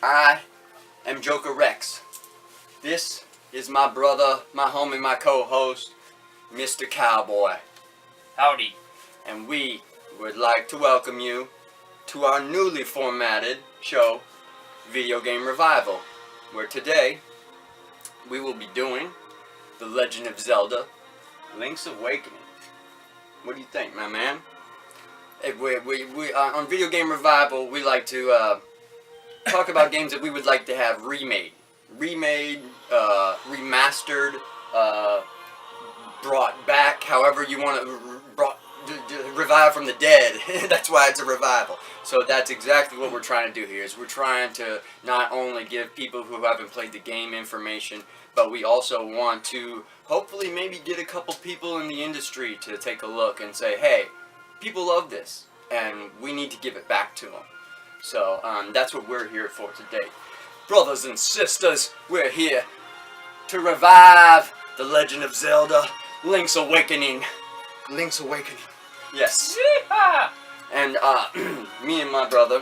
I am Joker Rex. This is my brother, my homie, my co-host, Mr. Cowboy. Howdy. And we would like to welcome you to our newly formatted show, Video Game Revival, where today we will be doing The Legend of Zelda, Link's Awakening. What do you think, my man? On Video Game Revival, we like to talk about games that we would like to have remade, remastered, brought back, however you want to, revive from the dead. That's why it's a revival. So that's exactly what we're trying to do here. Is we're trying to not only give people who haven't played the game information, but we also want to hopefully maybe get a couple people in the industry to take a look and say, hey, people love this, and we need to give it back to them. So that's what we're here for today. Brothers and sisters, we're here to revive The Legend of Zelda, Link's Awakening. Link's Awakening. Yes. Yeehaw! And me and my brother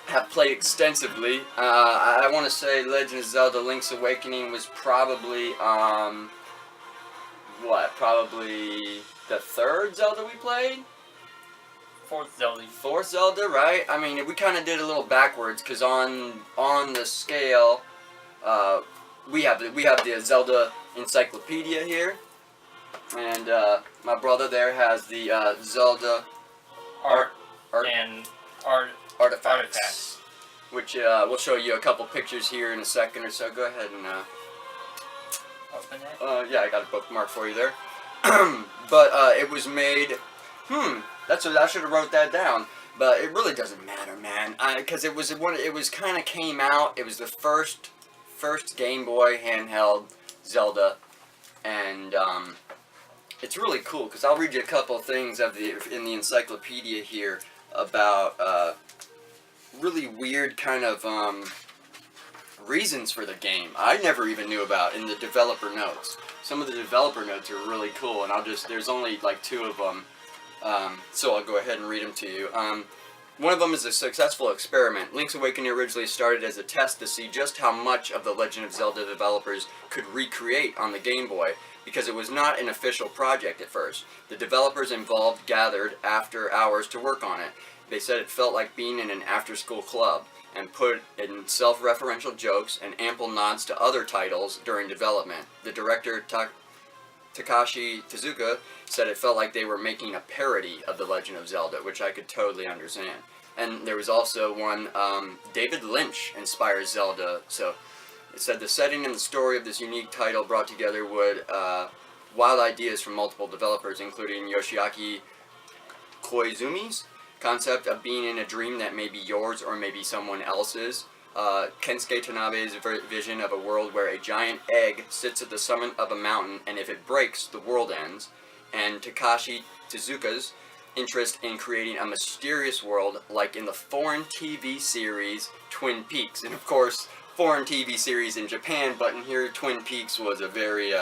have played extensively. I want to say Legend of Zelda, Link's Awakening was probably, probably the third Zelda we played? Fourth Zelda. Fourth Zelda, right? I mean, we kind of did a little backwards, because on the scale, we have the Zelda Encyclopedia here, and my brother there has the Zelda artifacts, which we'll show you a couple pictures here in a second or so. Go ahead and open it. yeah, I got a bookmark for you there. But it was made. I should have wrote that down, but it really doesn't matter, man. Because it was kind of came out. It was the first Game Boy handheld Zelda, and it's really cool. Because I'll read you a couple things in the encyclopedia here about really weird kind of reasons for the game I never even knew about in the developer notes. Some of the developer notes are really cool, and there's only like 2 of them. So I'll go ahead and read them to you. One of them is a successful experiment. Link's Awakening originally started as a test to see just how much of the Legend of Zelda developers could recreate on the Game Boy, because it was not an official project at first. The developers involved gathered after hours to work on it. They said it felt like being in an after-school club, and put in self-referential jokes and ample nods to other titles during development. The director, Takashi Tezuka, said it felt like they were making a parody of The Legend of Zelda, which I could totally understand. And there was also one, David Lynch inspired Zelda, so it said the setting and the story of this unique title brought together wild ideas from multiple developers, including Yoshiaki Koizumi's concept of being in a dream that may be yours or maybe someone else's, Kensuke Tanabe's vision of a world where a giant egg sits at the summit of a mountain, and if it breaks, the world ends, and Takashi Tezuka's interest in creating a mysterious world like in the foreign TV series Twin Peaks. And of course, foreign TV series in Japan, but in here Twin Peaks was a very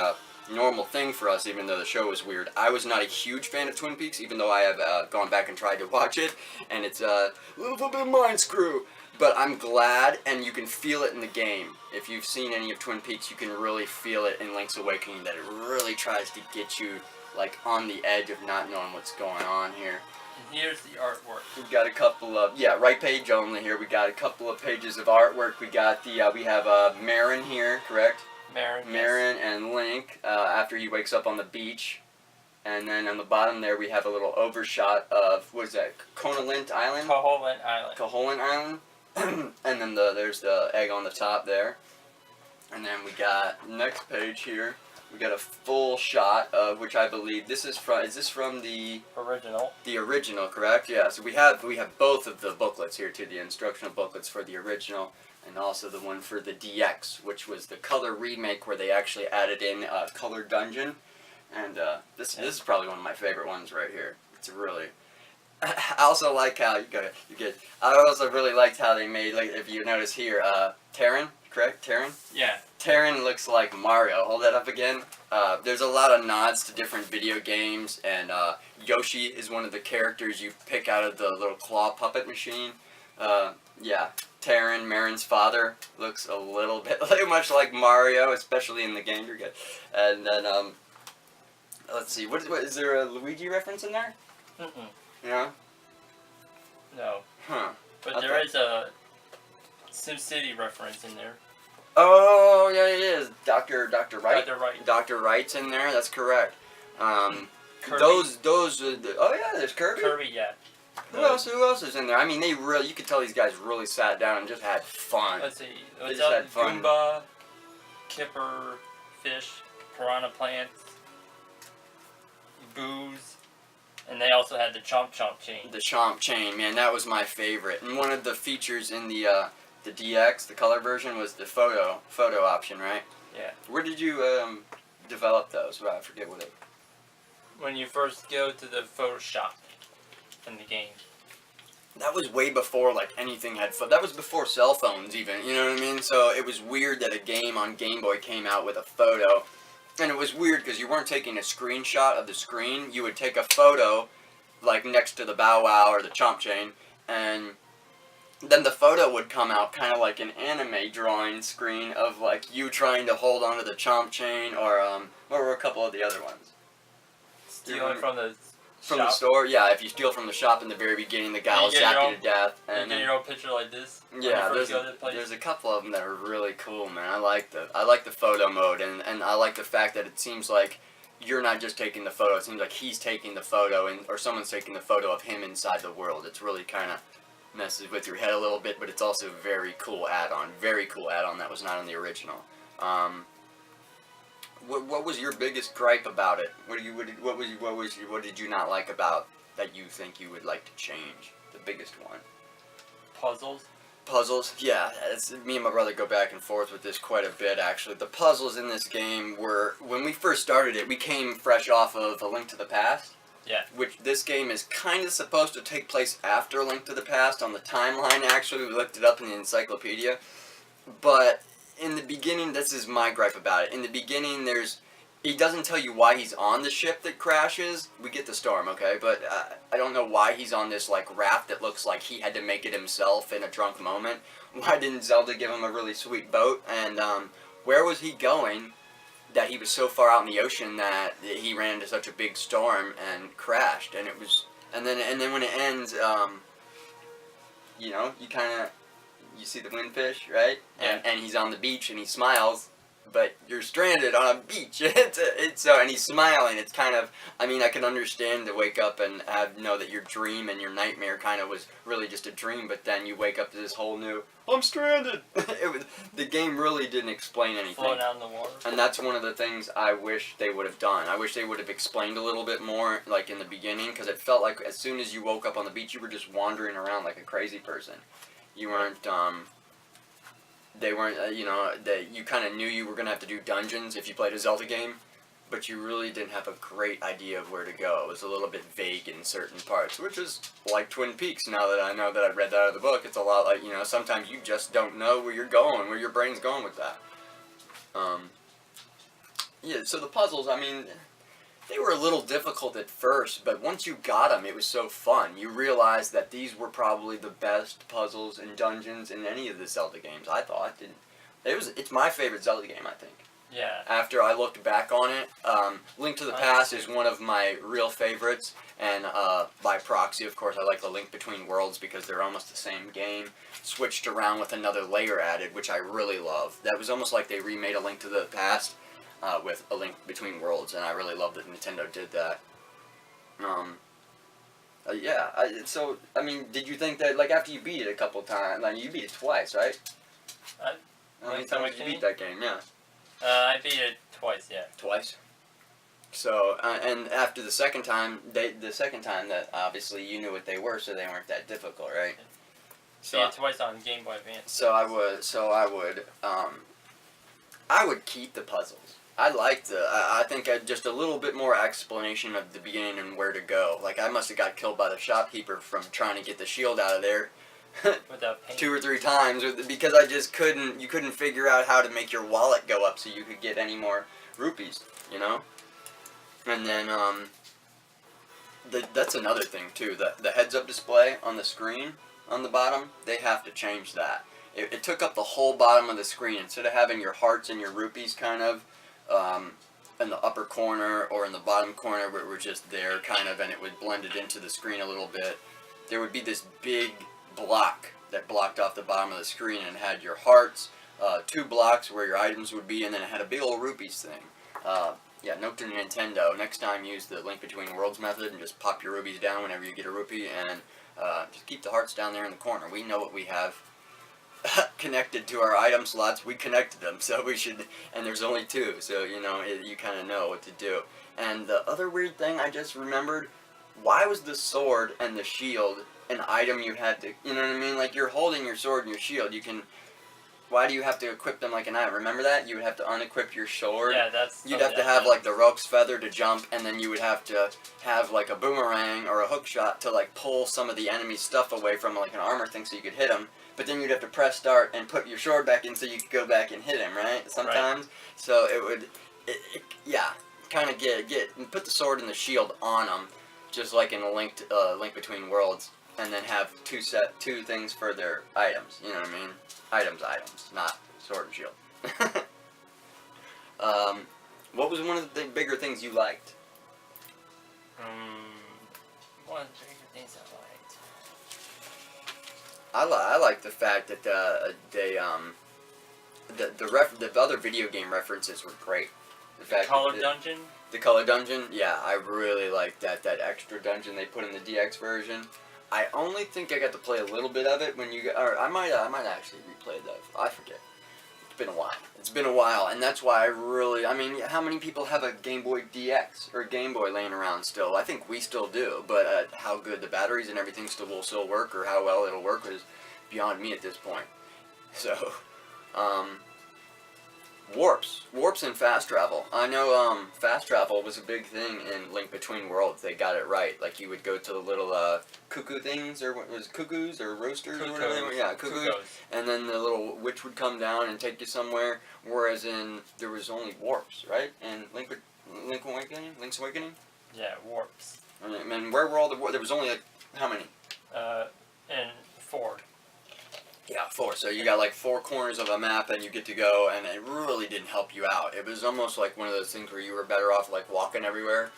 normal thing for us, even though the show was weird. I was not a huge fan of Twin Peaks, even though I have gone back and tried to watch it, and it's a little bit mind screw. But I'm glad, and you can feel it in the game. If you've seen any of Twin Peaks, you can really feel it in Link's Awakening, that it really tries to get you like on the edge of not knowing what's going on here. And here's the artwork. We've got a couple of, right page only here. We got a couple of pages of artwork. We got we have Marin here, correct? Marin and Link after he wakes up on the beach. And then on the bottom there we have a little overshot of, what is that, Koholint Island? Koholint Island. And then there's the egg on the top there. And then we got, next page here, we got a full shot of, which I believe this is from the original? The original, correct? Yeah, so we have both of the booklets here too, the instructional booklets for the original, and also the one for the DX, which was the color remake where they actually added in a color dungeon. And this is probably one of my favorite ones right here. It's really... I also like how I also really liked how they made, like, if you notice here, Terran, correct? Terran? Yeah. Terran looks like Mario. Hold that up again. There's a lot of nods to different video games, and Yoshi is one of the characters you pick out of the little claw puppet machine. Yeah, Marin's father, looks a little bit much like Mario, especially in the game you're good. And then let's see, what is there a Luigi reference in there? Mm-mm. Yeah. No. Huh. But there is a SimCity reference in there. Oh yeah, it is. Dr. Wright. Dr. Wright. Dr. Wright's in there. That's correct. Kirby. Those. Oh yeah, there's Kirby. Kirby, yeah. Who else is in there? I mean, you could tell these guys really sat down and just had fun. Let's see. They What's just up? had fun. Goomba, Kipper, Fish, Piranha Plants, Booze, and they also had the Chomp Chomp chain. The Chomp chain, man, that was my favorite. And one of the features in the DX, the color version, was the photo option, right? Yeah. Where did you develop those? Well, I forget what it. When you first go to the Photoshop in the game. That was way before like anything had. That was before cell phones even. You know what I mean? So it was weird that a game on Game Boy came out with a photo, and it was weird because you weren't taking a screenshot of the screen. You would take a photo, like next to the Bow Wow or the Chomp Chain, and then the photo would come out kind of like an anime drawing screen of like you trying to hold onto the Chomp Chain, or what were a couple of the other ones? Stealing from the From shop. the store, yeah. If you steal from the shop in the very beginning, the guy will You get zap your you to death. You And get your own picture like this. When yeah, you first go to the place. there's a couple of them that are really cool, man. I like the photo mode, and I like the fact that it seems like you're not just taking the photo. It seems like he's taking the photo, or someone's taking the photo of him inside the world. It's really kind of messes with your head a little bit, but it's also a very cool add-on. Very cool add-on that was not on the original. What was your biggest gripe about it? What did you not like about that you think you would like to change? The biggest one. Puzzles. Puzzles, yeah. Me and my brother go back and forth with this quite a bit, actually. The puzzles in this game were, when we first started it, we came fresh off of A Link to the Past. Yeah. Which this game is kind of supposed to take place after A Link to the Past on the timeline, actually. We looked it up in the encyclopedia. But in the beginning, this is my gripe about it. In the beginning, he doesn't tell you why he's on the ship that crashes. We get the storm, okay? But I don't know why he's on this like raft that looks like he had to make it himself in a drunk moment. Why didn't Zelda give him a really sweet boat? And where was he going that he was so far out in the ocean that he ran into such a big storm and crashed? And it was, and then when it ends, you know, you see the windfish, right? Yeah. And he's on the beach and he smiles, but you're stranded on a beach. And he's smiling. It's kind of, I mean, I can understand to wake up and know that your dream and your nightmare kind of was really just a dream, but then you wake up to this whole new, I'm stranded. The game really didn't explain anything. Floating out in the water. And that's one of the things I wish they would have done. I wish they would have explained a little bit more, like in the beginning, because it felt like as soon as you woke up on the beach, you were just wandering around like a crazy person. You weren't, they weren't, you know, you kind of knew you were going to have to do dungeons if you played a Zelda game, but you really didn't have a great idea of where to go. It was a little bit vague in certain parts, which is like Twin Peaks. Now that I know that I read that out of the book, it's a lot like, you know, sometimes you just don't know where you're going, where your brain's going with that. Yeah, so the puzzles, I mean, they were a little difficult at first, but once you got them, it was so fun. You realized that these were probably the best puzzles and dungeons in any of the Zelda games, I thought. It's my favorite Zelda game, I think. Yeah. After I looked back on it, Link to the Past is one of my real favorites, and by proxy, of course, I like the Link Between Worlds because they're almost the same game, switched around with another layer added, which I really love. That was almost like they remade A Link to the Past with A Link Between Worlds, and I really love that Nintendo did that. Yeah, so, I mean, did you think that, like, after you beat it a couple times, like, you beat it twice, right? How many times did you beat that game, yeah? I beat it twice, yeah. Twice? So, and after the second time, that obviously you knew what they were, so they weren't that difficult, right? So beat it twice on Game Boy Advance. So I would keep the puzzles. I think just a little bit more explanation of the beginning and where to go. Like, I must have got killed by the shopkeeper from trying to get the shield out of there. Without pain. 2 or 3 times because you couldn't figure out how to make your wallet go up so you could get any more rupees, you know? And then, that's another thing too, the heads-up display on the screen on the bottom, they have to change that. it took up the whole bottom of the screen. Instead of having your hearts and your rupees kind of in the upper corner or in the bottom corner where it were just there kind of, and it would blend it into the screen a little bit, there would be this big block that blocked off the bottom of the screen and had your hearts, 2 blocks where your items would be, and then it had a big old rupees thing. Yeah, note to Nintendo, next time use the Link Between Worlds method and just pop your rupees down whenever you get a rupee, and just keep the hearts down there in the corner. We know what we have connected to our item slots. We connected them, so we should, and there's only 2, so you know, you kind of know what to do. And the other weird thing I just remembered, why was the sword and the shield an item you had to, you know what I mean? Like, you're holding your sword and your shield, you can, why do you have to equip them like an item? Remember that? You would have to unequip your sword. Yeah, that's... You'd have to have, like, the rogue's feather to jump, and then you would have to have, like, a boomerang or a hook shot to, like, pull some of the enemy's stuff away from, like, an armor thing so you could hit them. But then you'd have to press start and put your sword back in so you could go back and hit him, right? Sometimes. Right. So it would, yeah, kind of put the sword and the shield on them, just like in a Link Between Worlds, and then have 2 things for their items. You know what I mean? Items, not sword and shield. What was one of the bigger things you liked? One of the bigger things I liked. I like the fact that the other video game references were great. The fact Color Dungeon? The Color Dungeon, yeah, I really liked that extra dungeon they put in the DX version. I only think I got to play a little bit of it when you got, or I might actually replay that. I forget. It's been a while, and that's why I mean, how many people have a Game Boy DX or Game Boy laying around still? I think we still do, but how good the batteries and everything will still work, or how well it'll work, is beyond me at this point. So, warps and fast travel. I know fast travel was a big thing in Link Between Worlds. They got it right. Like, you would go to the little cuckoo things, or what was it, cuckoos or roasters or whatever they were. Yeah, cuckoos. And then the little witch would come down and take you somewhere. Whereas there was only warps, right? And Link's Awakening. Yeah, warps. And where were all the warps? There was only like how many? And 4. Yeah, 4. So you got like 4 corners of a map and you get to go, and it really didn't help you out. It was almost like one of those things where you were better off like walking everywhere.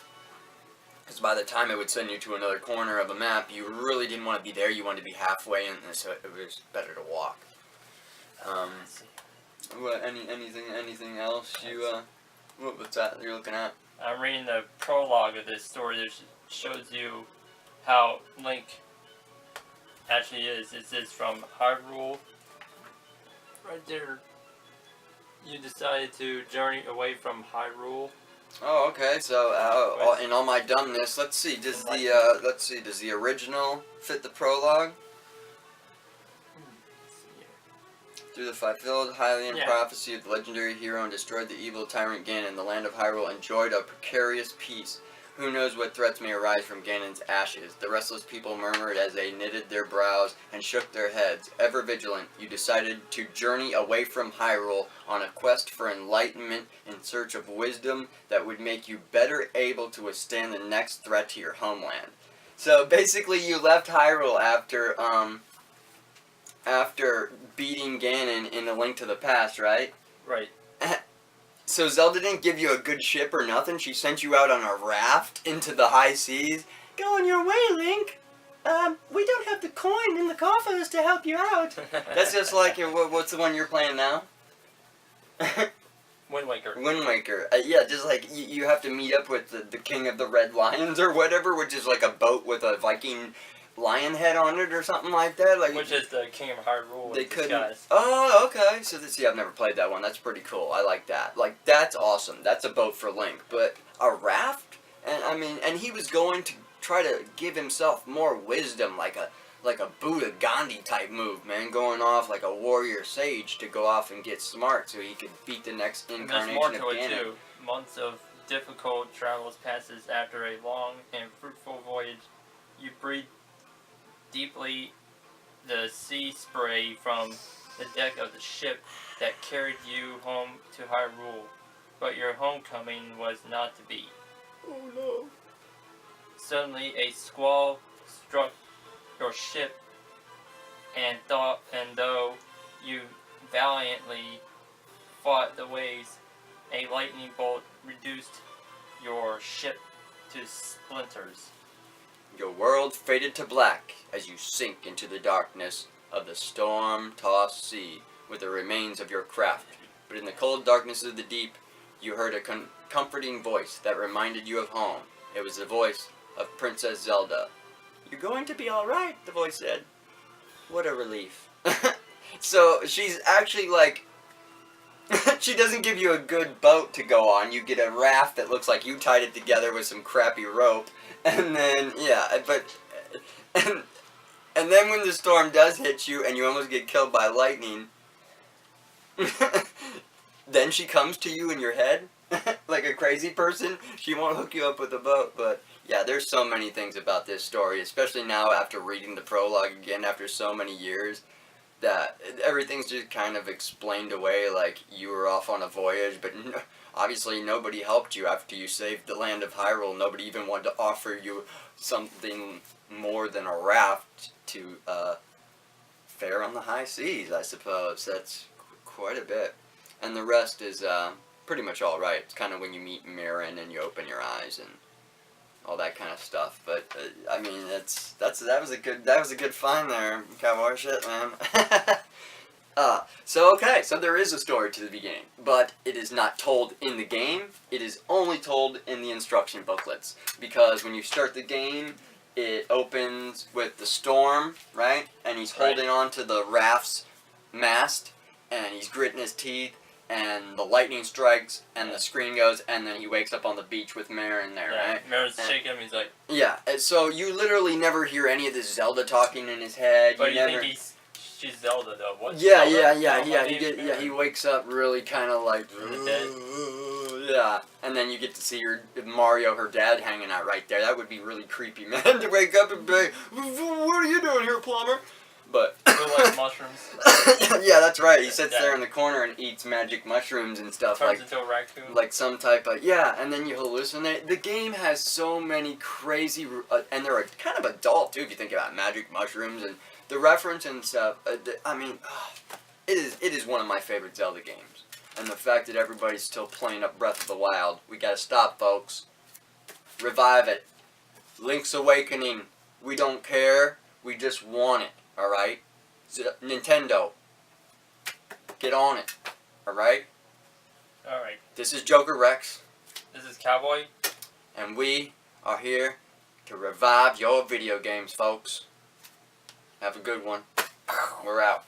Because by the time it would send you to another corner of a map, you really didn't want to be there. You wanted to be halfway, and so it was better to walk. What? Anything else? What's that you're looking at? I'm reading the prologue of this story. That shows you how Link actually is. It says from Hyrule. Right there. You decided to journey away from Hyrule. Oh, okay. So, in all my dumbness, let's see. Does the original fit the prologue? Through the fulfilled Hylian prophecy of the legendary hero and destroyed the evil tyrant Ganon, the land of Hyrule enjoyed a precarious peace. Who knows what threats may arise from Ganon's ashes? The restless people murmured as they knitted their brows and shook their heads. Ever vigilant, you decided to journey away from Hyrule on a quest for enlightenment in search of wisdom that would make you better able to withstand the next threat to your homeland. So basically you left Hyrule after beating Ganon in A Link to the Past, right? Right. So Zelda didn't give you a good ship or nothing? She sent you out on a raft into the high seas? Go on your way, Link! We don't have the coin in the coffers to help you out. That's just like, what's the one you're playing now? Wind Waker. Wind Waker. Yeah, just like, you have to meet up with the King of the Red Lions or whatever, which is like a boat with a Viking lion head on it or something like that. Like, which is the King of Hyrule. They couldn't. Oh, okay. So I've never played that one. That's pretty cool. I like that. Like, that's awesome. That's a boat for Link. But a raft? And I mean, and he was going to try to give himself more wisdom, like a Buddha Gandhi type move, man, going off like a warrior sage to go off and get smart so he could beat the next incarnation of Ganon. There's more to it too. Months of difficult travels passes after a long and fruitful voyage. You breathe deeply the sea spray from the deck of the ship that carried you home to Hyrule, but your homecoming was not to be. Oh no. Suddenly a squall struck your ship, and though you valiantly fought the waves. A lightning bolt reduced your ship to splinters. Your world faded to black as you sink into the darkness of the storm-tossed sea with the remains of your craft. But in the cold darkness of the deep, you heard a comforting voice that reminded you of home. It was the voice of Princess Zelda. "You're going to be alright," the voice said. What a relief. So she's actually like, she doesn't give you a good boat to go on. You get a raft that looks like you tied it together with some crappy rope. And then, yeah, but, and then when the storm does hit you and you almost get killed by lightning, then she comes to you in your head like a crazy person. She won't hook you up with a boat, but yeah, there's so many things about this story, especially now after reading the prologue again after so many years, that everything's just kind of explained away like you were off on a voyage, but obviously nobody helped you after you saved the land of Hyrule. Nobody even wanted to offer you something more than a raft to fare on the high seas, I suppose. That's quite a bit. And the rest is pretty much all right. It's kind of when you meet Mirren and you open your eyes and all that kind of stuff. But I mean, that was a good find there, cowboy. Shit, man. So there is a story to the beginning, but it is not told in the game. It is only told in the instruction booklets, because when you start the game, it opens with the storm, right? And he's holding on to the raft's mast, and he's gritting his teeth, and the lightning strikes, and the screen goes, and then he wakes up on the beach with Mirren there, right? Mirren's shaking him, he's like... Yeah, and so you literally never hear any of this Zelda talking in his head. But you never... think she's Zelda, though. What? Yeah, Zelda? he wakes up really kind of like... Yeah, and then you get to see Mario, her dad, hanging out right there. That would be really creepy, man, to wake up and be, "What are you doing here, plumber?" But like mushrooms. Yeah, that's right. He sits there in the corner and eats magic mushrooms and stuff. Turns into a raccoon. Like some type of and then you hallucinate. The game has so many crazy, and they're kind of adult too if you think about magic mushrooms and the reference and stuff. I mean, it is one of my favorite Zelda games, and the fact that everybody's still playing up Breath of the Wild, we gotta stop, folks. Revive it. Link's Awakening. We don't care. We just want it. Alright? Nintendo. Get on it. Alright? Alright. This is Joker Rex. This is Cowboy. And we are here to revive your video games, folks. Have a good one. We're out.